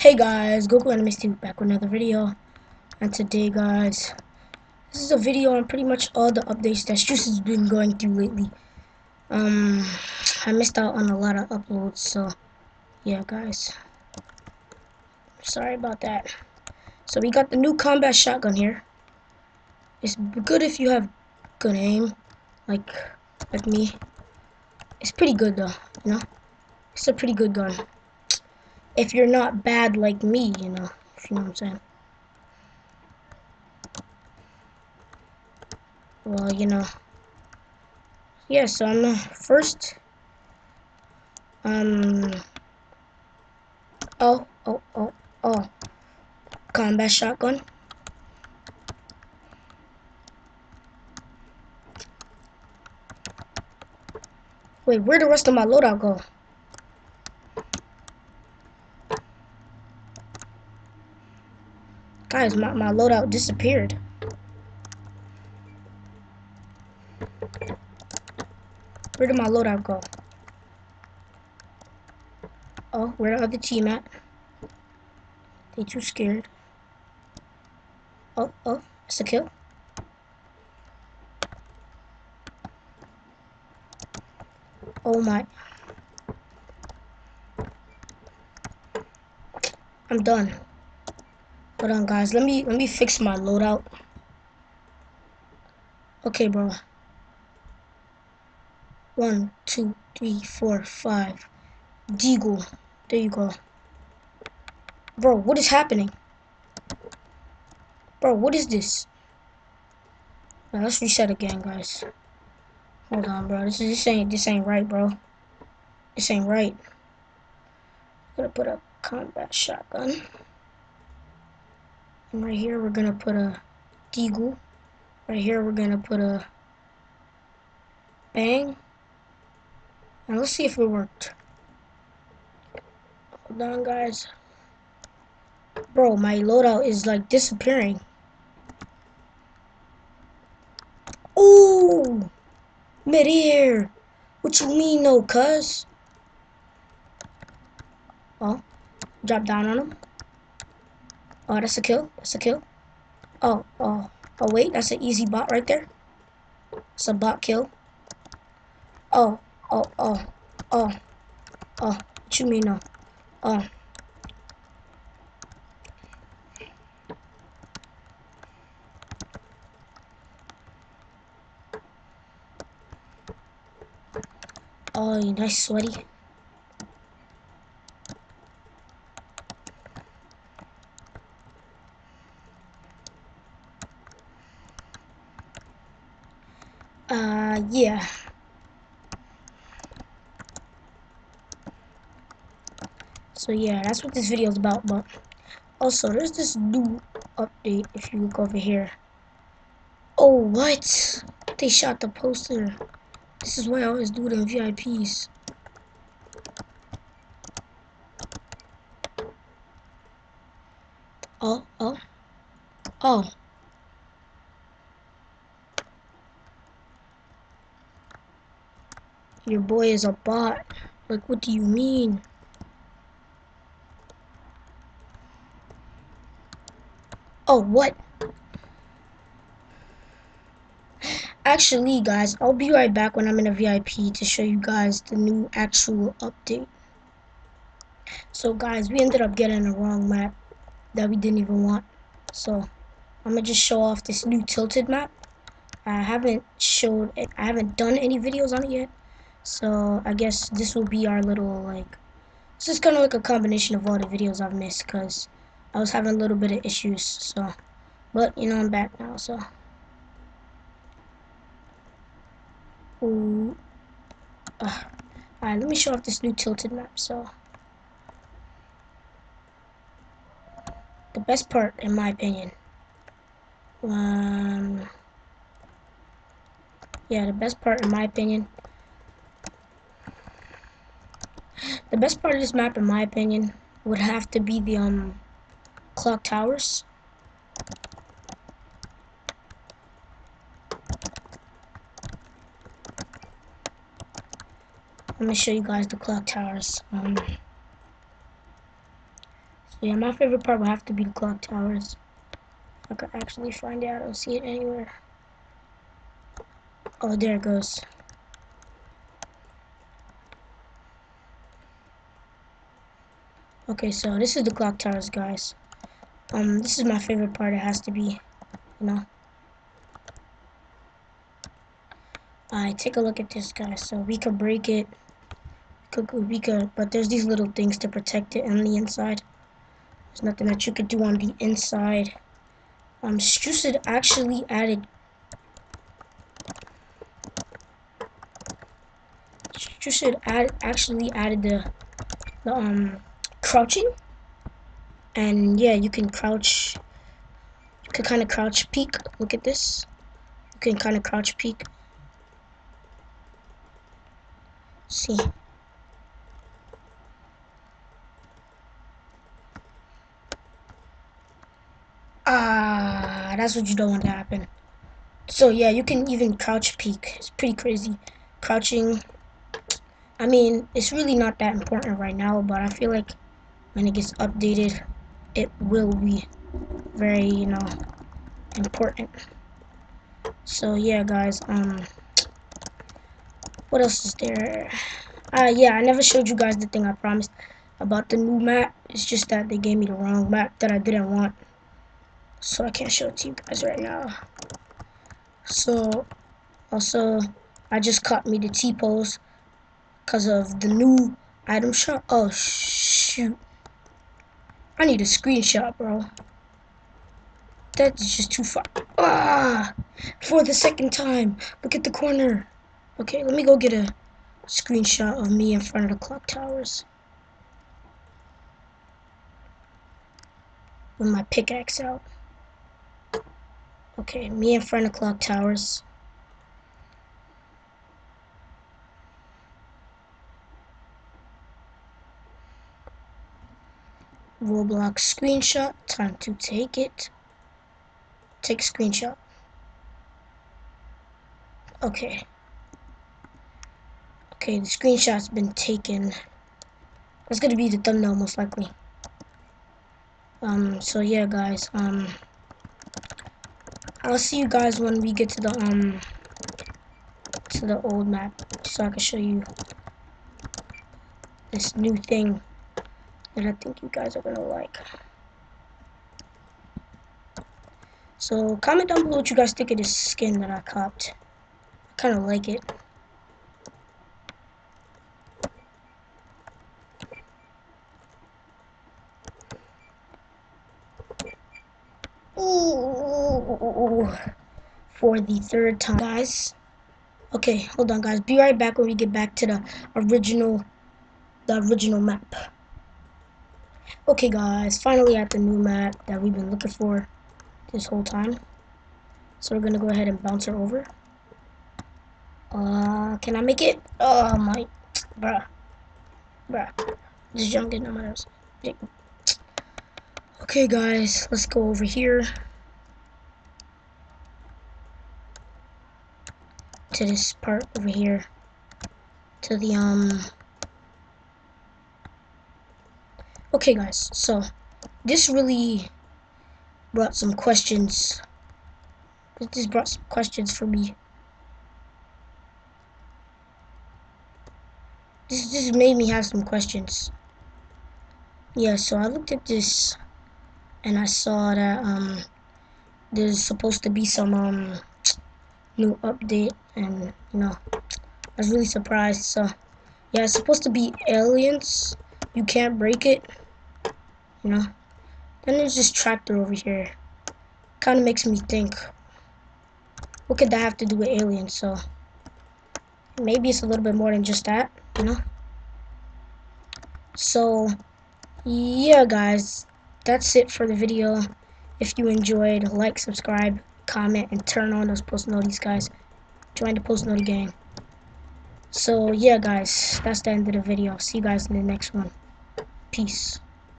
Hey guys, Goku Anime Steve back with another video. And today guys, this is a video on pretty much all the updates that Strucid's been going through lately. I missed out on a lot of uploads, so yeah guys. Sorry about that. So we got the new combat shotgun here. It's good if you have good aim, like me. It's pretty good though, you know? It's a pretty good gun. If you're not bad like me, if you know what I'm saying. Well, yeah, so I'm first, oh, oh, oh, oh, combat shotgun. Wait, where'd the rest of my loadout go? Guys, my loadout disappeared. Where did my loadout go? Oh, where the other team at? They too scared. Oh, it's a kill. Oh my. I'm done. Hold on guys, let me fix my loadout. Okay, bro. 1, 2, 3, 4, 5. Deagle. There you go. Bro, what is happening? Bro, what is this? Now, let's reset again, guys. Hold on, bro. This ain't right, bro. This ain't right. Gonna put a combat shotgun. And right here we're gonna put a deagle. Right here we're gonna put a bang. And let's see if it worked. Hold on guys. Bro, my loadout is like disappearing. Ooh! Mid-air! What you mean though, cuz? Oh, drop down on him. Oh, that's a kill. That's a kill. Oh, wait, that's an easy bot right there. It's a bot kill. Oh, oh, oh, oh, oh. What you mean no? Oh. Oh, you nice sweaty. Yeah. So yeah, that's what this video is about. But also, there's this new update. If you look over here. Oh, what? They shot the poster. This is why I always do it in VIPs. Oh, oh, oh. Your boy is a bot. Like, what do you mean? Oh, what? Actually, guys, I'll be right back when I'm in a VIP to show you guys the new actual update. So, guys, we ended up getting a wrong map that we didn't even want. So, I'm gonna just show off this new tilted map. I haven't done any videos on it yet. So, I guess this will be our little, like, this is kind of like a combination of all the videos I've missed because I was having a little bit of issues. So, but, I'm back now, so. Ooh. Alright, let me show off this new tilted map. So, the best part, in my opinion, yeah, the best part, in my opinion, the best part of this map, in my opinion, would have to be the clock towers. Let me show you guys the clock towers. So Yeah, my favorite part would have to be the clock towers. If I could actually find it, I don't see it anywhere. Oh, there it goes. Okay, so this is the clock towers, guys. This is my favorite part. It has to be, you know. Alright, take a look at this, guys. So we could break it. We could, but there's these little things to protect it on the inside. There's nothing that you could do on the inside. Strucid actually added. Actually added the crouching, and yeah, you can crouch. You can kind of crouch peek. Look at this. You can kind of crouch peek. See. Ah, that's what you don't want to happen. So yeah, you can even crouch peek. It's pretty crazy. Crouching. I mean, it's really not that important right now, but I feel like when it gets updated, it will be very, important. So yeah, guys. What else is there? Yeah, I never showed you guys the thing I promised about the new map. It's just that they gave me the wrong map that I didn't want, so I can't show it to you guys right now. So also, I just caught me the T-pose because of the new item shop. Oh shoot! I need a screenshot, bro. That's just too far. Ah! For the second time. Look at the corner. Okay, let me go get a screenshot of me in front of the clock towers with my pickaxe out. Okay, me in front of clock towers. Roblox screenshot. Time to take it. Take a screenshot. Okay. Okay, the screenshot's been taken. That's gonna be the thumbnail most likely. So yeah, guys. I'll see you guys when we get to the old map, so I can show you this new thing that I think you guys are gonna like. So comment down below what you guys think of this skin that I copped. I kind of like it. Ooh, for the third time, guys. Okay, hold on, guys. Be right back when we get back to the original map. Okay, guys. Finally at the new map that we've been looking for this whole time. So we're gonna go ahead and bounce her over. Can I make it? Oh my, bruh. This jump getting on my nerves. Okay, guys. Let's go over here to this part over here. To the Okay, guys. So this really brought some questions. This brought some questions for me. This made me have some questions. Yeah, so I looked at this and I saw that there's supposed to be some new update, and I was really surprised. So yeah, it's supposed to be aliens. You can't break it, you know. Then there's this tractor over here. Kind of makes me think, what could that have to do with aliens? So maybe it's a little bit more than just that, you know. So yeah, guys, that's it for the video. If you enjoyed, like, subscribe, comment, and turn on those post notifications, guys. Join the post notification gang. So yeah, guys, that's the end of the video. See you guys in the next one. Peace.